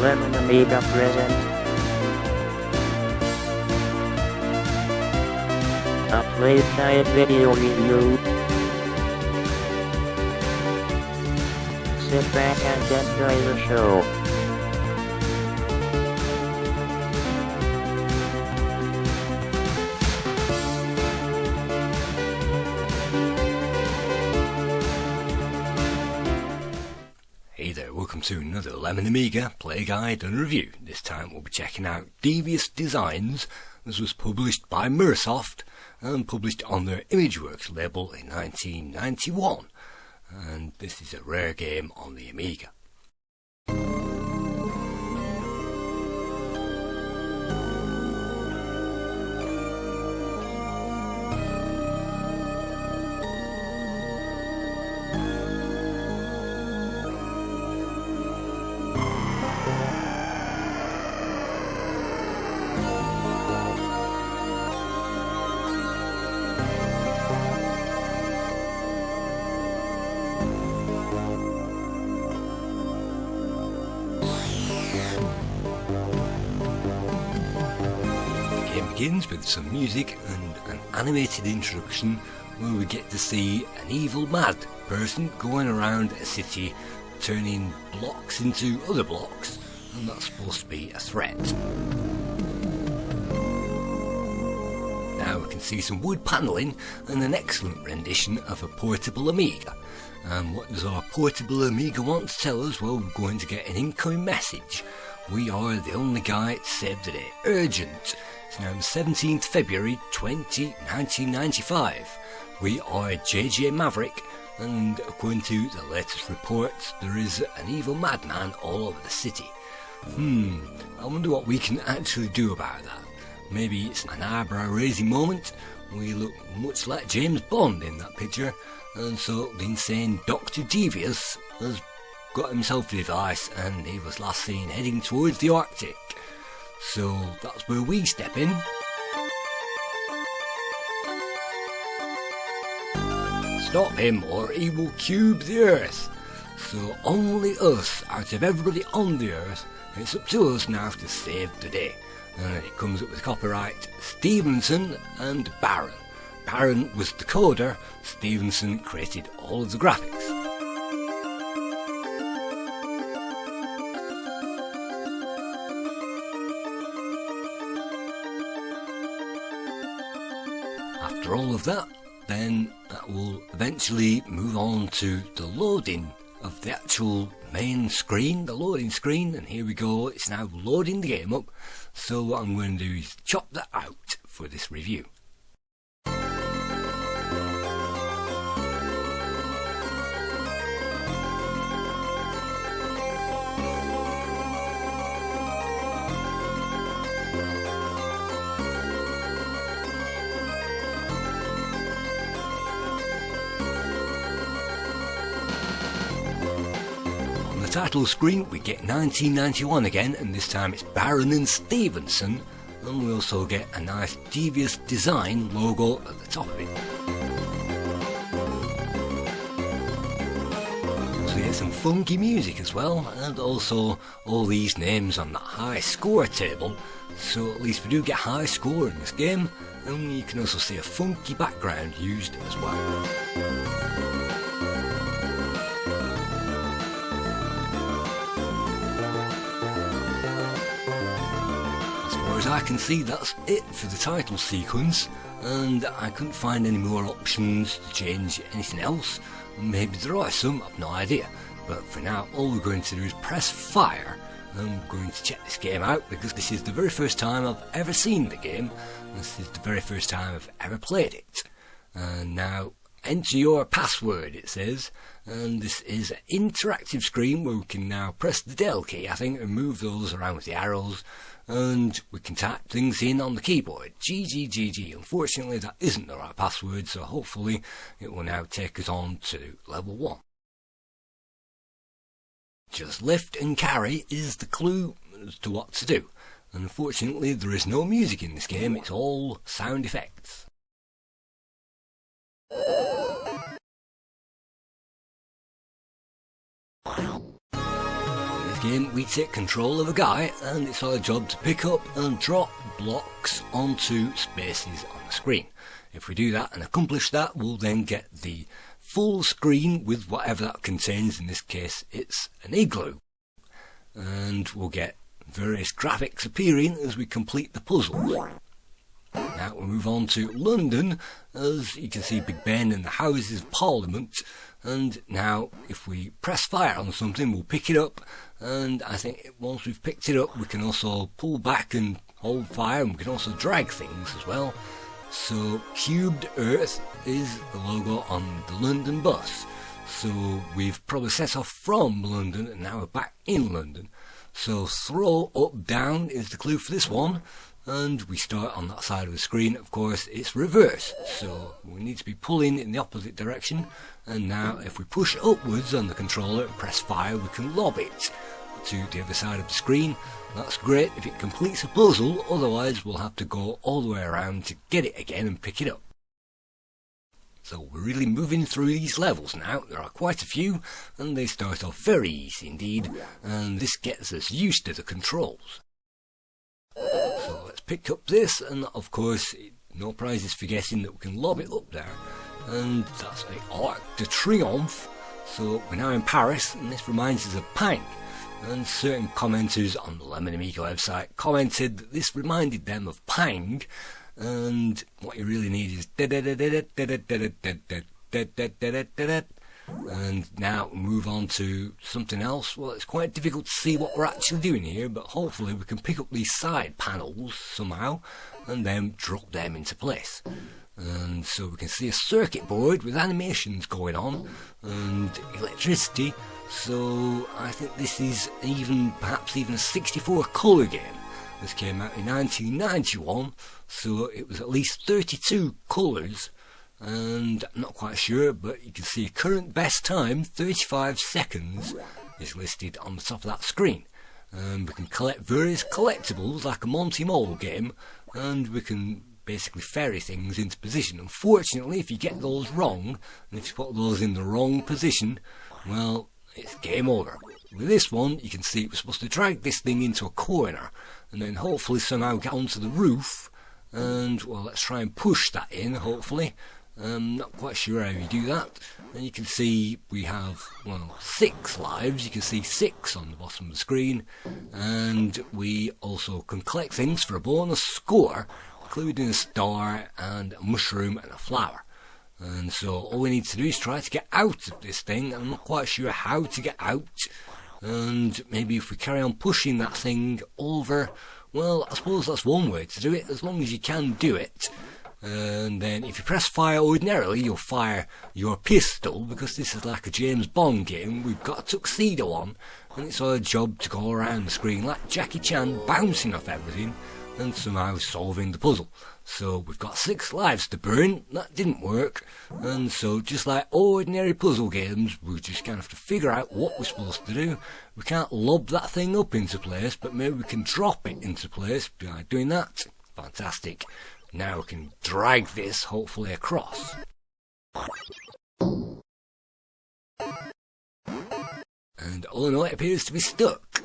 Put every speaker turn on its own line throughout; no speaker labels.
Lemon Amiga present a Playguide video review. Sit back and enjoy the show.
Hey there, welcome to another Lemon Amiga Playguide and review. This time we'll be checking out Devious Designs. This was published by Microsoft and published on their ImageWorks label in 1991. And this is a rare game on the Amiga. Begins with some music and an animated introduction where we get to see an evil mad person going around a city turning blocks into other blocks, and that's supposed to be a threat. Now we can see some wood panelling and an excellent rendition of a portable Amiga. And what does our portable Amiga want to tell us? Well, we're going to get an incoming message. We are the only guy to save the day. Urgent. It's now the 17th February 1995. We are JJ Maverick, and according to the latest reports, there is an evil madman all over the city. I wonder what we can actually do about that. Maybe it's an eyebrow-raising moment. We look much like James Bond in that picture, and so the insane Dr. Devious has got himself a device, and he was last seen heading towards the Arctic. So that's where we step in. Stop him or he will cube the earth. So only us out of everybody on the earth, it's up to us now to save the day. And it comes up with copyright Stevenson and Barron. Barron was the coder, Stevenson created all of the graphics. After all of that, then that will eventually move on to the loading of the actual main screen, the loading screen, and here we go, it's now loading the game up. So what I'm going to do is chop that out for this review. Title screen we get 1991 again, and this time it's Barron and Stevenson, and we also get a nice Devious Design logo at the top of it. So we get some funky music as well, and also all these names on that high score table, so at least we do get high score in this game, and you can also see a funky background used as well. As I can see, that's it for the title sequence, and I couldn't find any more options to change anything else. Maybe there are some, I've no idea, but for now all we're going to do is press fire. I'm going to check this game out because this is the very first time I've ever seen the game. This is the very first time I've ever played it. And now enter your password, it says, and this is an interactive screen where we can now press the Del key, I think, and move those around with the arrows, and we can type things in on the keyboard. GGGG. Unfortunately that isn't the right password, so hopefully it will now take us on to level 1. Just lift and carry is the clue as to what to do, and unfortunately there is no music in this game, it's all sound effects. game we take control of a guy and it's our job to pick up and drop blocks onto spaces on the screen. If we do that and accomplish that, we'll then get the full screen with whatever that contains. In this case it's an igloo, and we'll get various graphics appearing as we complete the puzzle. Now we move on to London. As you can see, Big Ben and the Houses of Parliament, and now if we press fire on something we'll pick it up, and I think once we've picked it up we can also pull back and hold fire, and we can also drag things as well. So cubed Earth is the logo on the London bus, so we've probably set off from London and now we're back in London. So throw up down is the clue for this one, and we start on that side of the screen. Of course it's reversed, so we need to be pulling in the opposite direction, and now if we push upwards on the controller and press fire we can lob it to the other side of the screen. That's great if it completes a puzzle, otherwise we'll have to go all the way around to get it again and pick it up. So we're really moving through these levels now. There are quite a few and they start off very easy indeed, and this gets us used to the controls. So let's pick up this, and of course no prizes for guessing that we can lob it up there, and that's the Arc de Triomphe. So we're now in Paris, and this reminds us of Pang, and certain commenters on the Lemon Amiga website commented that this reminded them of Pang, and what you really need is and now we move on to something else. Well, it's quite difficult to see what we're actually doing here, but hopefully we can pick up these side panels somehow and then drop them into place. And so we can see a circuit board with animations going on and electricity. So I think this is perhaps even a 64 colour game. This came out in 1991, so it was at least 32 colours. And I'm not quite sure, but you can see current best time 35 seconds is listed on the top of that screen. And we can collect various collectibles like a Monty Mole game, and we can basically ferry things into position. Unfortunately, if you get those wrong, and if you put those in the wrong position, well, it's game over. With this one you can see we're supposed to drag this thing into a corner and then hopefully somehow get onto the roof, and well, let's try and push that in hopefully. Not quite sure how you do that. And you can see we have, well, 6 lives. You can see 6 on the bottom of the screen, and we also can collect things for a bonus score, including a star and a mushroom and a flower. And so all we need to do is try to get out of this thing. I'm not quite sure how to get out, and maybe if we carry on pushing that thing over, well, I suppose that's one way to do it, as long as you can do it. And then if you press fire ordinarily, you'll fire your pistol, because this is like a James Bond game. We've got a tuxedo on, and it's our job to go around the screen like Jackie Chan, bouncing off everything and somehow solving the puzzle. So we've got 6 lives to burn. That didn't work, and so just like ordinary puzzle games, we just kind of have to figure out what we're supposed to do. We can't lob that thing up into place, but maybe we can drop it into place by doing that. Fantastic. Now we can drag this hopefully across. And oh no, it appears to be stuck.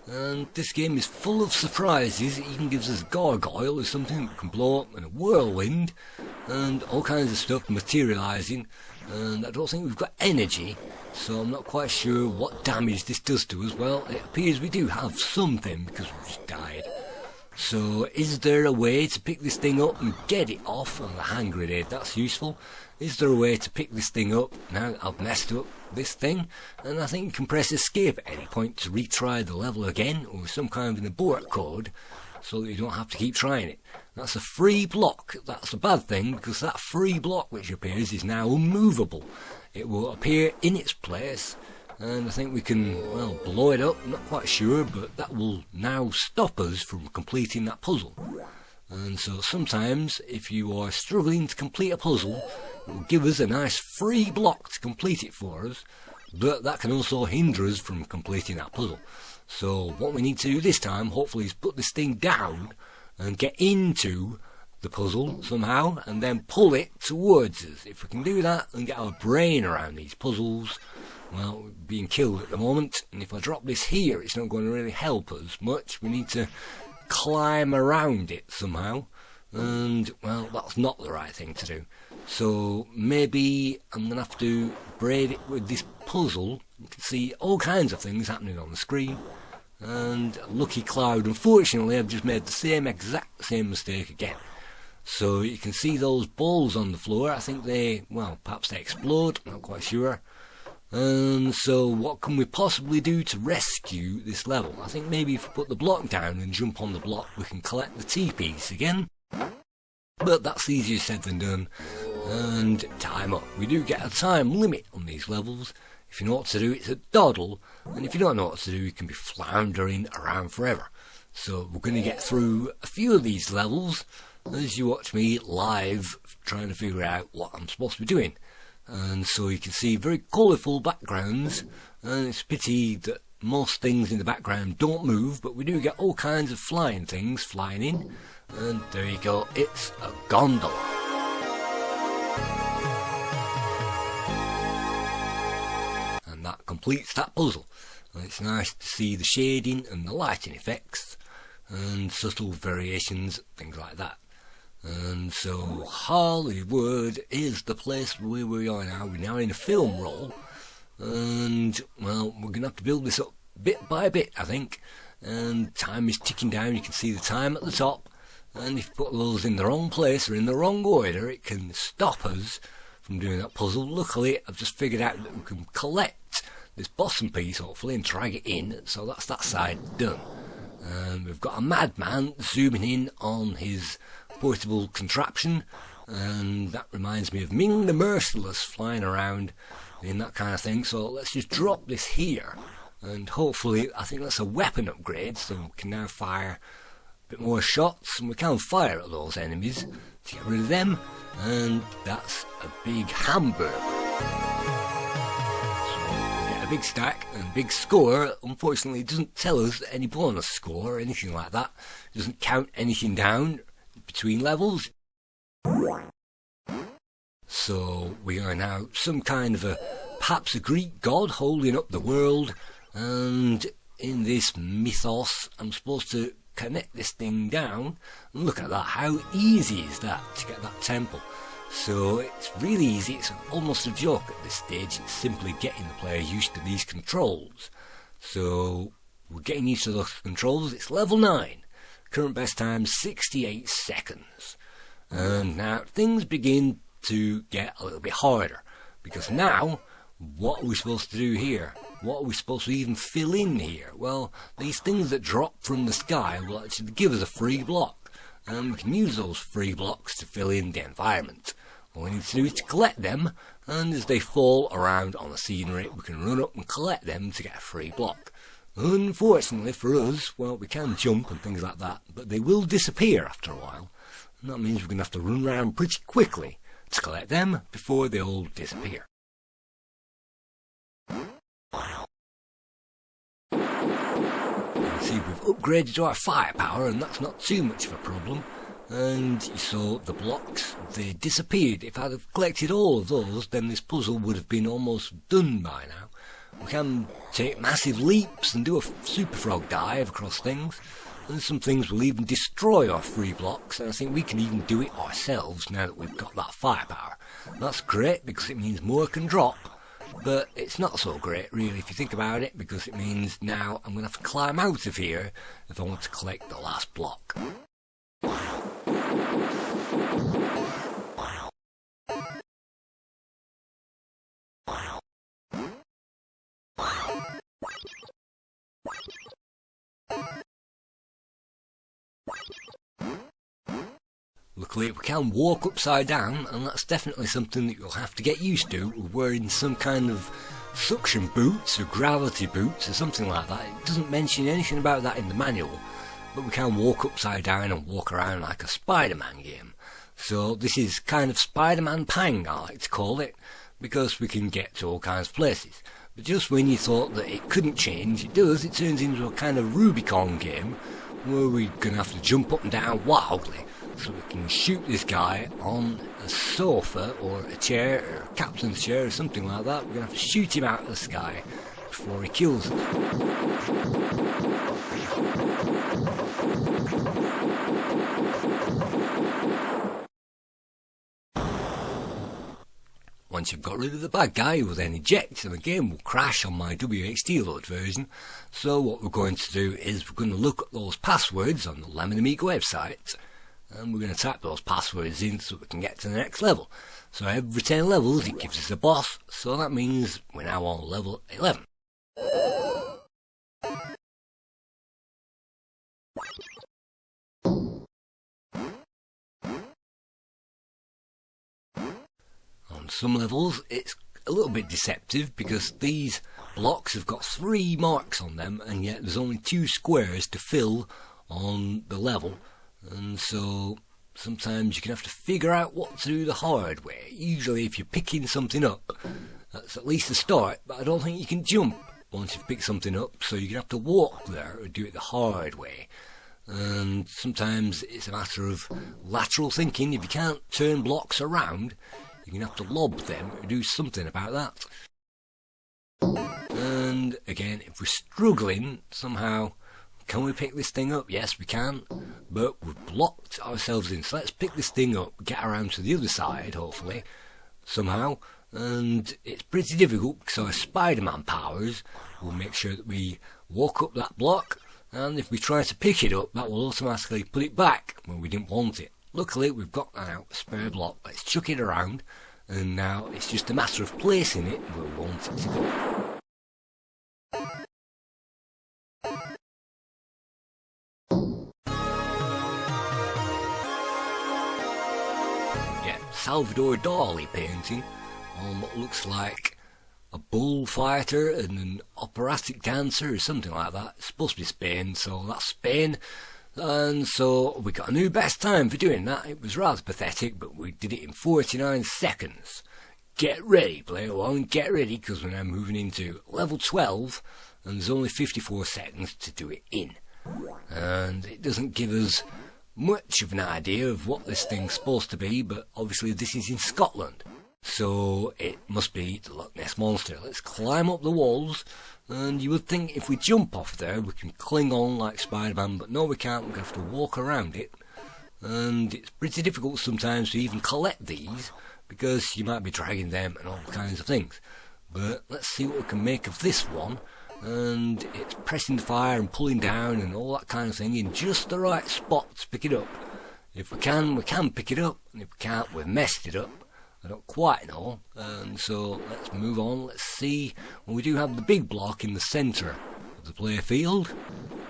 And this game is full of surprises. It even gives us a gargoyle or something that can blow up, and a whirlwind, and all kinds of stuff materialising. And I don't think we've got energy, so I'm not quite sure what damage this does to us. Well, it appears we do have something because we've just died. So is there a way to pick this thing up and get it off on the hand grenade? That's useful. Is there a way to pick this thing up? Now I've messed up this thing, and I think you can press escape at any point to retry the level again, or some kind of an abort code, so that you don't have to keep trying it. That's a free block. That's a bad thing, because that free block which appears is now unmovable. It will appear in its place, and I think we can, well, blow it up. I'm not quite sure, but that will now stop us from completing that puzzle. And so sometimes if you are struggling to complete a puzzle, it will give us a nice free block to complete it for us, but that can also hinder us from completing that puzzle. So what we need to do this time hopefully is put this thing down and get into the puzzle somehow and then pull it towards us. If we can do that and get our brain around these puzzles, well, we're being killed at the moment, and if I drop this here, it's not going to really help us much. We need to climb around it somehow, and, well, that's not the right thing to do. So maybe I'm going to have to braid it with this puzzle. You can see all kinds of things happening on the screen, and lucky cloud, unfortunately, I've just made the exact same mistake again. So you can see those balls on the floor. I think they, well, perhaps they explode, I'm not quite sure. And so what can we possibly do to rescue this level? I think maybe if we put the block down and jump on the block, we can collect the T-piece again. But that's easier said than done. And time up. We do get a time limit on these levels. If you know what to do, it's a doddle. And if you don't know what to do, you can be floundering around forever. So we're going to get through a few of these levels as you watch me live trying to figure out what I'm supposed to be doing. And so you can see very colourful backgrounds, and it's a pity that most things in the background don't move, but we do get all kinds of flying things flying in, and there you go, it's a gondola. And that completes that puzzle. And it's nice to see the shading and the lighting effects and subtle variations, things like that. And so Hollywood is the place where we are now. We're now in a film role, and, well, we're going to have to build this up bit by bit, I think. And time is ticking down. You can see the time at the top, and if you put those in the wrong place or in the wrong order, it can stop us from doing that puzzle. Luckily, I've just figured out that we can collect this bottom piece, hopefully, and drag it in. So that's that side done. And we've got a madman zooming in on his portable contraption, and that reminds me of Ming the Merciless flying around in that kind of thing. So let's just drop this here, and hopefully, I think that's a weapon upgrade, so we can now fire a bit more shots, and we can fire at those enemies to get rid of them. And that's a big hamburger. Big stack and big score. Unfortunately, it doesn't tell us any bonus score or anything like that. It doesn't count anything down between levels. So we are now some kind of perhaps a Greek god holding up the world, and in this mythos I'm supposed to connect this thing down. And look at that, how easy is that to get that temple? So it's really easy, it's almost a joke at this stage. It's simply getting the player used to these controls. So we're getting used to those controls. It's level 9. Current best time 68 seconds. And now things begin to get a little bit harder, because now what are we supposed to do here? What are we supposed to even fill in here? Well, these things that drop from the sky will actually give us a free block, and we can use those free blocks to fill in the environment. All we need to do is to collect them, and as they fall around on the scenery, we can run up and collect them to get a free block. Unfortunately for us, well, we can jump and things like that, but they will disappear after a while, and that means we're going to have to run around pretty quickly to collect them before they all disappear. See, we've upgraded our firepower, and that's not too much of a problem. And you saw the blocks, they disappeared. If I'd have collected all of those, then this puzzle would have been almost done by now. We can take massive leaps and do a super frog dive across things, and some things will even destroy our free blocks, and I think we can even do it ourselves now that we've got that firepower. That's great because it means more can drop, but it's not so great really if you think about it, because it means now I'm going to have to climb out of here if I want to collect the last block. Luckily we can walk upside down, and that's definitely something that you'll have to get used to, wearing some kind of suction boots or gravity boots or something like that. It doesn't mention anything about that in the manual, but we can walk upside down and walk around like a Spider-Man game. So this is kind of Spider-Man Pang, I like to call it, because we can get to all kinds of places. But just when you thought that it couldn't change, it does. It turns into a kind of Rubicon game where we're going to have to jump up and down wildly so we can shoot this guy on a sofa or a chair or a captain's chair or something like that. We're going to have to shoot him out of the sky before he kills us. Once you've got rid of the bad guy, you will then eject and the game will crash on my WHD load version. So what we're going to do is we're going to look at those passwords on the Lemon Amiga website and we're going to type those passwords in so we can get to the next level. So every 10 levels it gives us a boss, so that means we're now on level 11. On some levels it's a little bit deceptive because these blocks have got 3 marks on them and yet there's only 2 squares to fill on the level, and so sometimes you can have to figure out what to do the hard way. Usually if you're picking something up, that's at least a start, but I don't think you can jump once you've picked something up, so you're going to have to walk there or do it the hard way. And sometimes it's a matter of lateral thinking. If you can't turn blocks around, you're going to have to lob them or do something about that. And again, if we're struggling somehow, can we pick this thing up? Yes, we can, but we've blocked ourselves in. So let's pick this thing up, get around to the other side, hopefully, somehow. And it's pretty difficult because our Spider-Man powers will make sure that we walk up that block, and if we try to pick it up, that will automatically put it back when we didn't want it. Luckily, we've got now a spare block. Let's chuck it around, and now it's just a matter of placing it where we want it to go. Salvador Dali painting on what looks like a bullfighter and an operatic dancer or something like that. It's supposed to be Spain, so that's Spain. And so we got a new best time for doing that. It was rather pathetic, but we did it in 49 seconds. Get ready, player one, get ready, because we're now moving into level 12 and there's only 54 seconds to do it in. And it doesn't give us much of an idea of what this thing's supposed to be, but obviously this is in Scotland, so it must be the Loch Ness Monster. Let's climb up the walls, and you would think if we jump off there we can cling on like Spider-Man, but no, we can't. We're going to have to walk around it, and it's pretty difficult sometimes to even collect these because you might be dragging them and all kinds of things. But let's see what we can make of this one. And it's pressing the fire and pulling down and all that kind of thing in just the right spot to pick it up. If we can pick it up, and if we can't, we've messed it up. I don't quite know, and so let's move on. Let's see. Well, we do have the big block in the centre of the player field,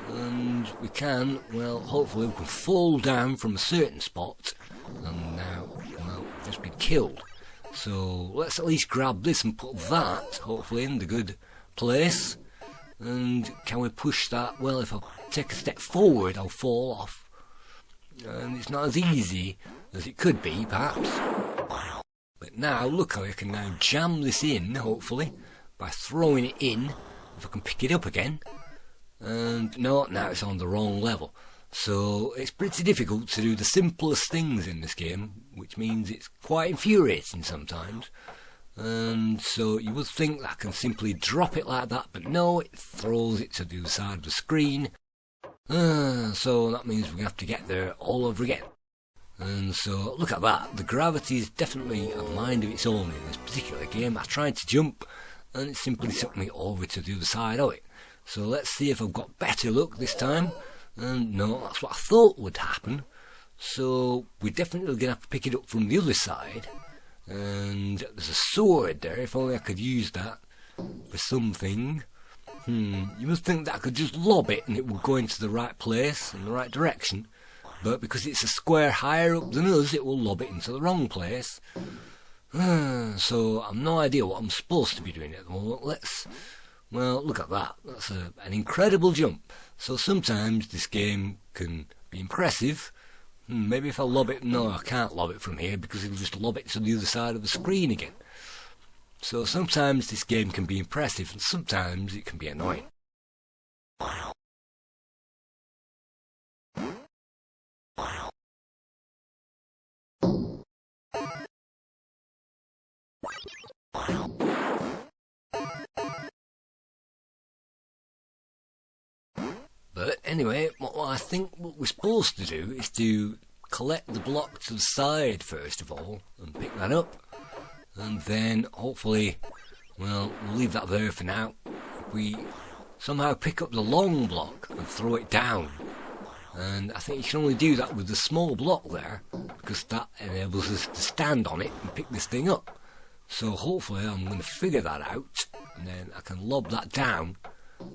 and we can, well, hopefully we can fall down from a certain spot, and now, well, we've just been killed. So let's at least grab this and put that, hopefully, in the good place. And can we push that? Well, if I take a step forward, I'll fall off. And it's not as easy as it could be, perhaps. But now, look how I can now jam this in, hopefully, by throwing it in, if I can pick it up again. And no, now it's on the wrong level. So it's pretty difficult to do the simplest things in this game, which means it's quite infuriating sometimes. And so you would think that I can simply drop it like that, but no, it throws it to the other side of the screen. So that means we're going to have to get there all over again. And so look at that, the gravity is definitely a mind of its own in this particular game. I tried to jump and it simply took me over to the other side of it. So let's see if I've got better luck this time. And no, that's what I thought would happen. So we're definitely going to have to pick it up from the other side. And there's a sword there. If only I could use that for something. You must think that I could just lob it and it would go into the right place and the right direction. But because it's a square higher up than us, it will lob it into the wrong place. So I've no idea what I'm supposed to be doing at the moment. Well, look at that. That's an incredible jump. So sometimes this game can be impressive. Maybe if I lob it, no, I can't lob it from here because it'll just lob it to the other side of the screen again. So sometimes this game can be impressive and sometimes it can be annoying. But anyway, what I think what we're supposed to do is to collect the block to the side first of all and pick that up, and then hopefully, well, we'll leave that there for now. If we somehow pick up the long block and throw it down, and I think you can only do that with the small block there, because that enables us to stand on it and pick this thing up. So hopefully I'm going to figure that out, and then I can lob that down.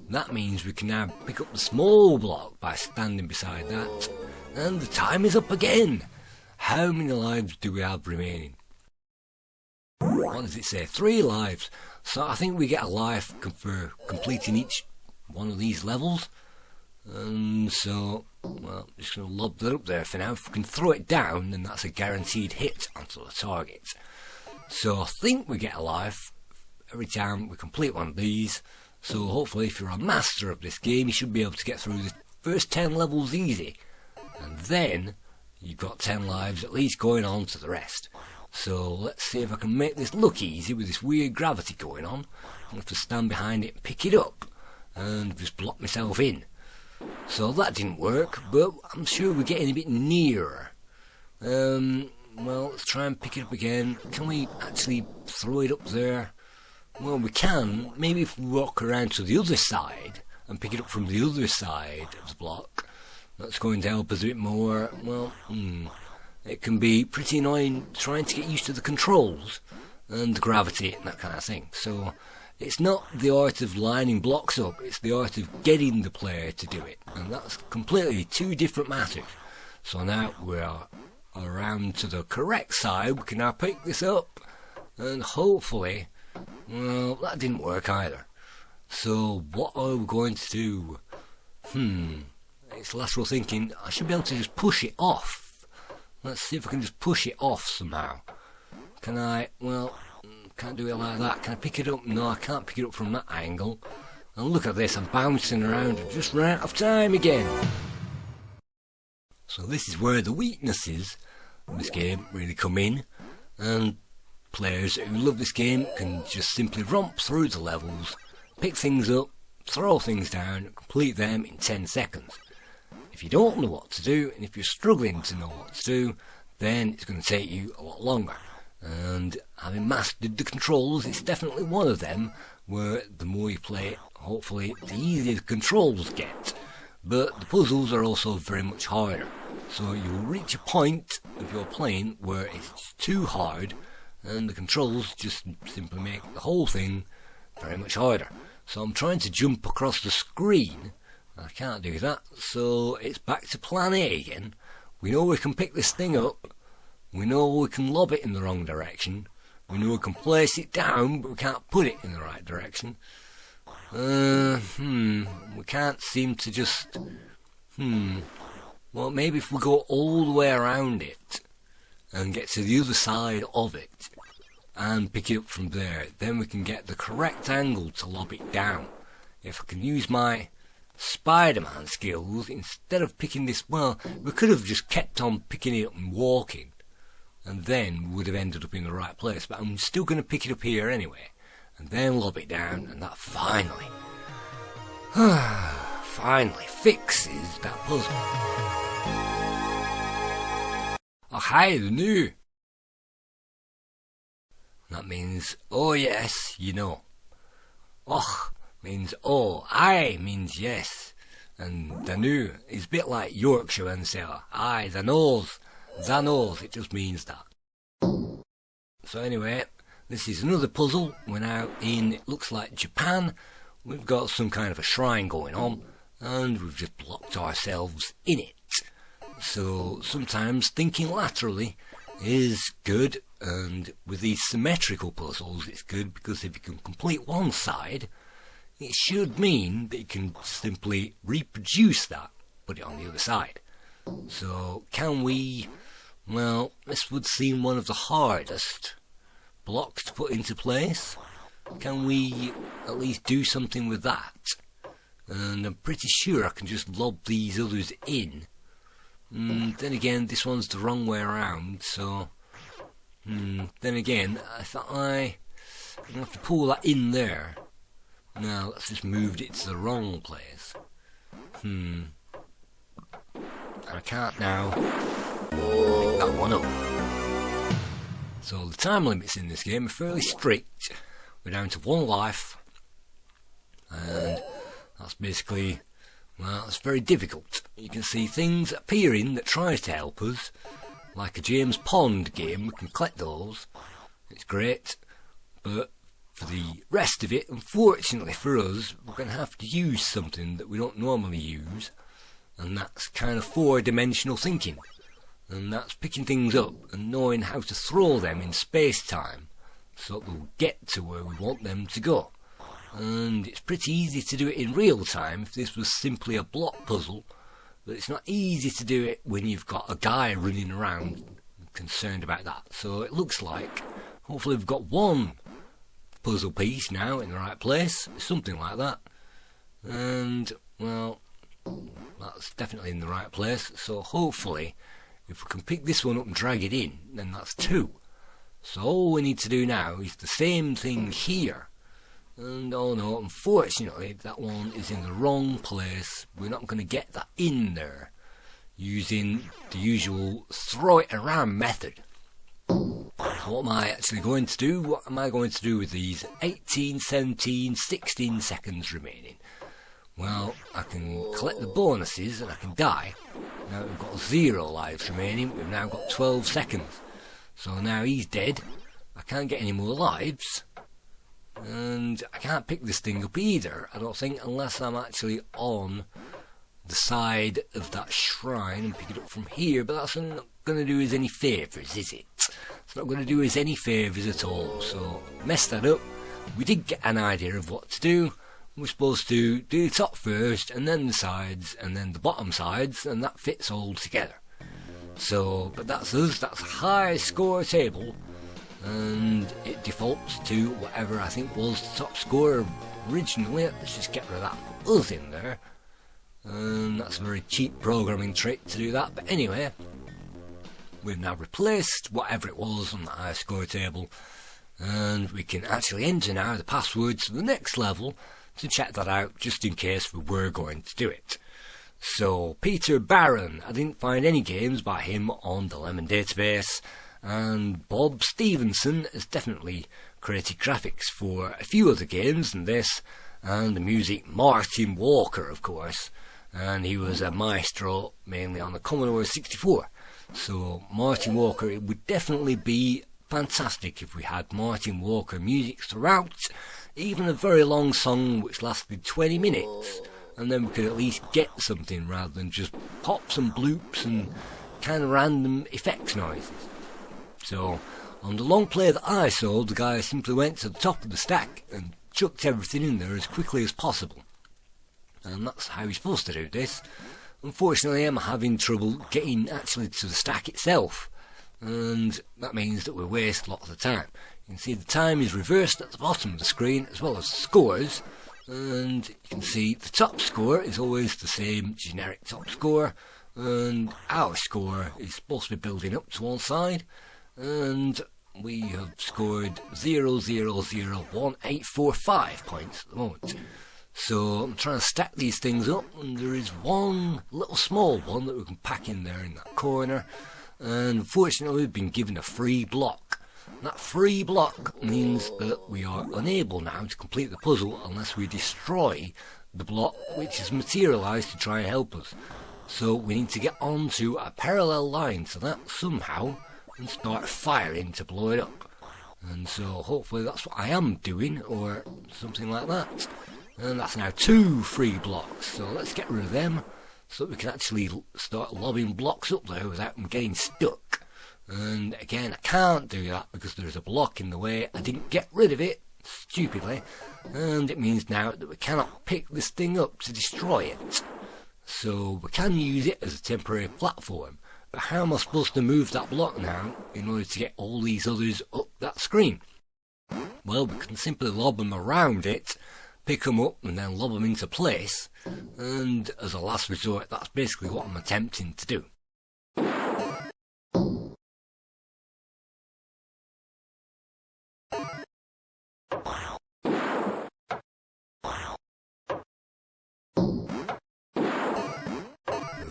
That means we can now pick up the small block by standing beside that. And the time is up again. How many lives do we have remaining? What does it say? 3 lives. So I think we get a life for completing each one of these levels. And so, well, I'm just going to lob that up there for now. If we can throw it down, then that's a guaranteed hit onto the target. So I think we get a life every time we complete one of these. So hopefully if you're a master of this game, you should be able to get through the first 10 levels easy. And then you've got 10 lives at least going on to the rest. So let's see if I can make this look easy with this weird gravity going on. I'll have to stand behind it and pick it up and just block myself in. So that didn't work, but I'm sure we're getting a bit nearer. Well, let's try and pick it up again. Can we actually throw it up there? Well, we can. Maybe if we walk around to the other side and pick it up from the other side of the block, that's going to help us a bit more. Well, it can be pretty annoying trying to get used to the controls and the gravity and that kind of thing. So it's not the art of lining blocks up, it's the art of getting the player to do it. And that's completely 2 different matters. So now we're around to the correct side, we can now pick this up and hopefully, well, that didn't work either. So what are we going to do? It's lateral thinking. I should be able to just push it off. Let's see if I can just push it off somehow. Can I? Well, can't do it like that. Can I pick it up? No, I can't pick it up from that angle. And look at this, I'm bouncing around and just ran out of time again. So this is where the weaknesses of this game really come in, and players who love this game can just simply romp through the levels, pick things up, throw things down, and complete them in 10 seconds. If you don't know what to do, and if you're struggling to know what to do, then it's going to take you a lot longer. And having mastered the controls, it's definitely one of them where the more you play it, hopefully the easier the controls get. But the puzzles are also very much harder. So you will reach a point of your playing where it's too hard, and the controls just simply make the whole thing very much harder. So I'm trying to jump across the screen. I can't do that, so it's back to plan A again. We know we can pick this thing up. We know we can lob it in the wrong direction. We know we can place it down, but we can't put it in the right direction. We can't seem to just... Well, maybe if we go all the way around it and get to the other side of it and pick it up from there, then we can get the correct angle to lob it down. If I can use my Spider-Man skills, instead of picking this, well, we could have just kept on picking it up and walking, and then we would have ended up in the right place, but I'm still going to pick it up here anyway, and then lob it down, and that finally fixes that puzzle. Oh, hi, the new. That means, oh yes, you know. Och means oh, aye means yes. And the new is a bit like Yorkshire and say, aye, the nose, it just means that. So anyway, this is another puzzle. We're now in, it looks like Japan. We've got some kind of a shrine going on, and we've just blocked ourselves in it. So sometimes thinking laterally is good, and with these symmetrical puzzles it's good because if you can complete one side, it should mean that you can simply reproduce that, put it on the other side. So can we, well, this would seem one of the hardest blocks to put into place. Can we at least do something with that? And I'm pretty sure I can just lob these others in. Then again, this one's the wrong way around, so... then again, if I I'm going to have to pull that in there. Now, let's just move it to the wrong place. I can't now pick that one up. So the time limits in this game are fairly strict. We're down to 1 life. And that's basically, well, it's very difficult. You can see things appearing that tries to help us. Like a James Pond game, we can collect those. It's great. But for the rest of it, unfortunately for us, we're going to have to use something that we don't normally use. And that's kind of 4-dimensional thinking. And that's picking things up and knowing how to throw them in space-time so that they'll get to where we want them to go. And it's pretty easy to do it in real time if this was simply a block puzzle, but it's not easy to do it when you've got a guy running around concerned about that. So it looks like, hopefully we've got one puzzle piece now in the right place, something like that. And, well, that's definitely in the right place, so hopefully if we can pick this one up and drag it in, then that's 2. So all we need to do now is the same thing here. And oh no, unfortunately that one is in the wrong place. We're not going to get that in there using the usual throw it around method. So what am I actually going to do? What am I going to do with these 18, 17, 16 seconds remaining? Well, I can collect the bonuses and I can die. Now we've got 0 lives remaining, we've now got 12 seconds. So now he's dead, I can't get any more lives, and I can't pick this thing up either, I don't think, unless I'm actually on the side of that shrine and pick it up from here, but that's not going to do us any favours, is it? It's not going to do us any favours at all, so mess that up. We did get an idea of what to do. We're supposed to do the top first, and then the sides, and then the bottom sides, and that fits all together. So, but that's us, that's a high score table, and it defaults to whatever I think was the top score originally. Let's just get rid of that us in there, and that's a very cheap programming trick to do that, but anyway, we've now replaced whatever it was on the high score table, and we can actually enter now the password to the next level to check that out, just in case we were going to do it. So, Peter Barron, I didn't find any games by him on the Lemon database, and Bob Stevenson has definitely created graphics for a few other games than this, and the music, Martin Walker, of course, and he was a maestro mainly on the Commodore 64. So, Martin Walker, it would definitely be fantastic if we had Martin Walker music throughout, even a very long song which lasted 20 minutes, and then we could at least get something rather than just pops and bloops and kind of random effects noises. So, on the long play that I saw, the guy simply went to the top of the stack and chucked everything in there as quickly as possible. And that's how you're supposed to do this. Unfortunately, I'm having trouble getting actually to the stack itself, and that means that we waste lots of time. You can see the time is reversed at the bottom of the screen, as well as the scores, and you can see the top score is always the same generic top score, and our score is supposed to be building up to one side, and we have scored 0.0001845 points at the moment. So I'm trying to stack these things up, and there is one little small one that we can pack in there in that corner, and unfortunately we've been given a free block. That free block means that we are unable now to complete the puzzle unless we destroy the block which is materialised to try and help us. So we need to get onto a parallel line to that somehow and start firing to blow it up. And so hopefully that's what I am doing, or something like that. And that's now 2 free blocks, so let's get rid of them so that we can actually start lobbing blocks up there without them getting stuck. And again, I can't do that because there's a block in the way. I didn't get rid of it, stupidly, and it means now that we cannot pick this thing up to destroy it. So we can use it as a temporary platform, but how am I supposed to move that block now in order to get all these others up that screen? Well, we can simply lob them around it, pick them up and then lob them into place, and as a last resort that's basically what I'm attempting to do.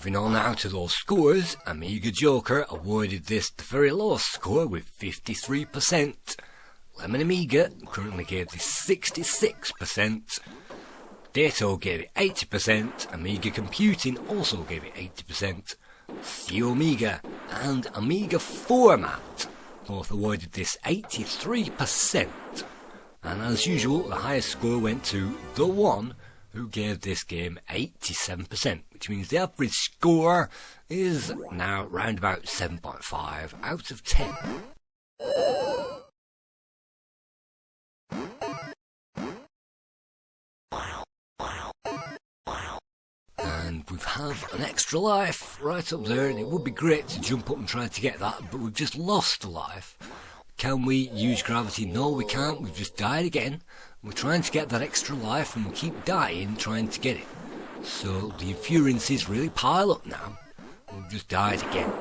Moving on now to those scores, Amiga Joker awarded this the very lowest score with 53%. Lemon Amiga currently gave this 66%. Dato gave it 80%, Amiga Computing also gave it 80%. CO Amiga and Amiga Format both awarded this 83%. And as usual, the highest score went to The One, who gave this game 87%, which means the average score is now round about 7.5 out of 10. And we have an extra life right up there, and it would be great to jump up and try to get that, but we've just lost a life. Can we use gravity? No, we can't. We've just died again. We're trying to get that extra life, and we keep dying trying to get it. So the infuriances really pile up now. We've just died again.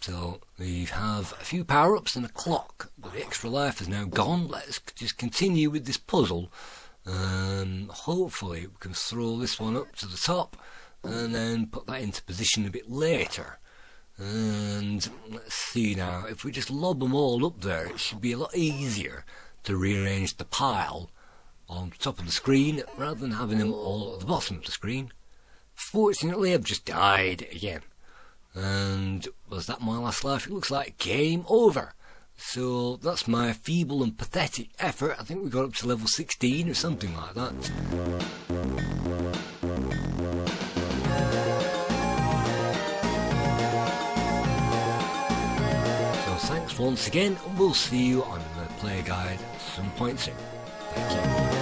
So we have a few power-ups and a clock, but the extra life is now gone. Let's just continue with this puzzle. Hopefully we can throw this one up to the top and then put that into position a bit later. And let's see now, if we just lob them all up there, it should be a lot easier to rearrange the pile on top of the screen rather than having them all at the bottom of the screen. Fortunately, I've just died again. And was that my last life? It looks like game over. So that's my feeble and pathetic effort. I think we got up to level 16 or something like that. So thanks once again, and we'll see you on the Playguide at some point soon. Thank you.